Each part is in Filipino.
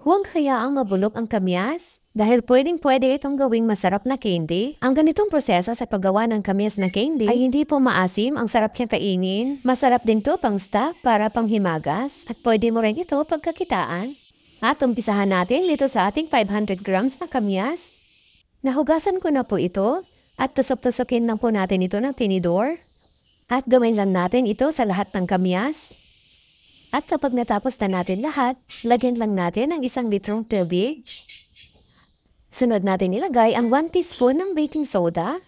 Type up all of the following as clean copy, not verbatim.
Huwag hayaang mabulok ang kamyas dahil pwedeng-pwede itong gawing masarap na candy. Ang ganitong proseso sa paggawa ng kamyas na candy ay hindi po maasim, ang sarap niyang kainin. Masarap din to pang staff para panghimagas at pwede mo rin ito pagkakitaan. At umpisahan natin dito sa ating 500 grams na kamyas. Nahugasan ko na po ito at tusok-tusokin lang po natin ito ng tinidor. At gawin lang natin ito sa lahat ng kamyas. At kapag natapos na natin lahat, lagyan lang natin ng 1 litrong tubig. Sunod natin ilagay ang 1 teaspoon ng baking soda.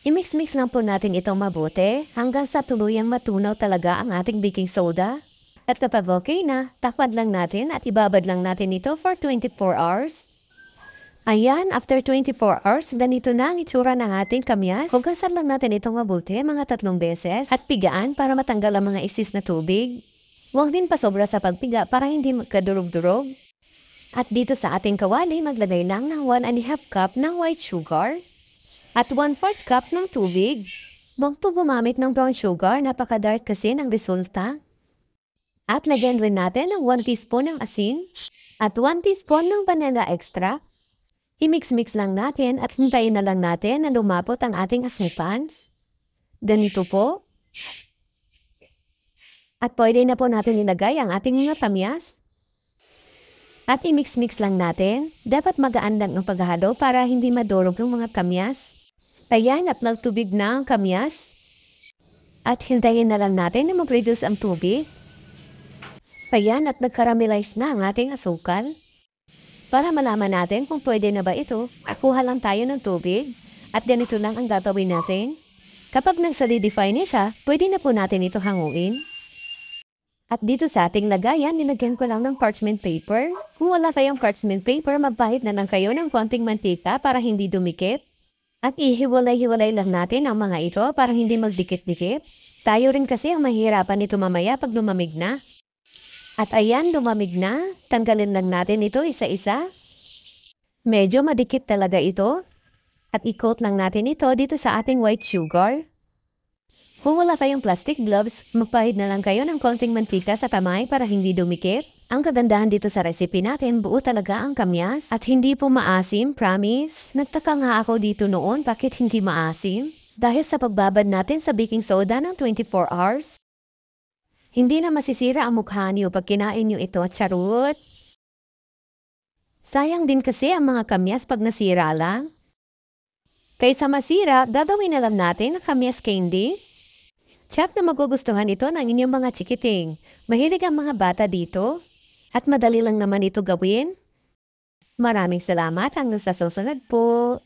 I-mix-mix lang po natin itong mabuti hanggang sa tuluyang matunaw talaga ang ating baking soda. At kapag okay na, takpan lang natin at ibabad lang natin ito for 24 hours. Ayan, after 24 hours, ganito na ang itsura ng ating kamyas. Hugasan lang natin itong mabuti mga 3 beses at pigaan para matanggal ang mga isis na tubig. Huwag din pasobra sa pagpiga para hindi magkadurog-durog. At dito sa ating kawali, maglagay lang ng 1½ cup ng white sugar at 1/4 cup ng tubig. Huwag po gumamit ng brown sugar, napaka-dark kasi ng resulta. At lagyan rin natin ng 1 teaspoon ng asin at 1 teaspoon ng vanilla extract. I-mix-mix lang natin at hintayin na lang natin na lumapot ang ating asupan. Ganito po. At pwede na po natin ilagay ang ating mga kamyas. At i-mix-mix lang natin. Dapat magaan lang ang paghahalo para hindi madurog ng mga kamyas. Ayan, at nagtubig na ang kamyas. At hintayin na lang natin na mag-reduce ang tubig. Ayan, at nag-caramelize na ang ating asukal. Para malaman natin kung pwede na ba ito, kuha lang tayo ng tubig. At ganito lang ang gagawin natin. Kapag nag-solidify na siya, pwede na po natin ito hanguin. At dito sa ating lagayan, nilagyan ko lang ng parchment paper. Kung wala kayong parchment paper, magbahid na lang kayo ng konting mantika para hindi dumikit. At ihiwalay-hiwalay lang natin ang mga ito para hindi magdikit-dikit. Tayo rin kasi ang mahirapan ito mamaya pag lumamig na. At ayan, lumamig na. Tanggalin lang natin ito isa-isa. Medyo madikit talaga ito. At i-coat lang natin ito dito sa ating white sugar. Kung wala kayong plastic gloves, magpahid na lang kayo ng konting mantika sa kamay para hindi dumikit. Ang kagandahan dito sa recipe natin, buo talaga ang kamyas at hindi po maasim, promise. Nagtaka nga ako dito noon bakit hindi maasim. Dahil sa pagbabad natin sa baking soda ng 24 hours. Hindi na masisira ang mukha niyo pag kinain niyo ito, charot. Sayang din kasi ang mga kamyas pag nasira lang. Kaysa masira, gagawin na lang natin ang kamyas candy. Check na magugustuhan ito ng inyong mga chikiting. Mahilig ang mga bata dito. At madali lang naman ito gawin. Maraming salamat hanggang sa susunod po.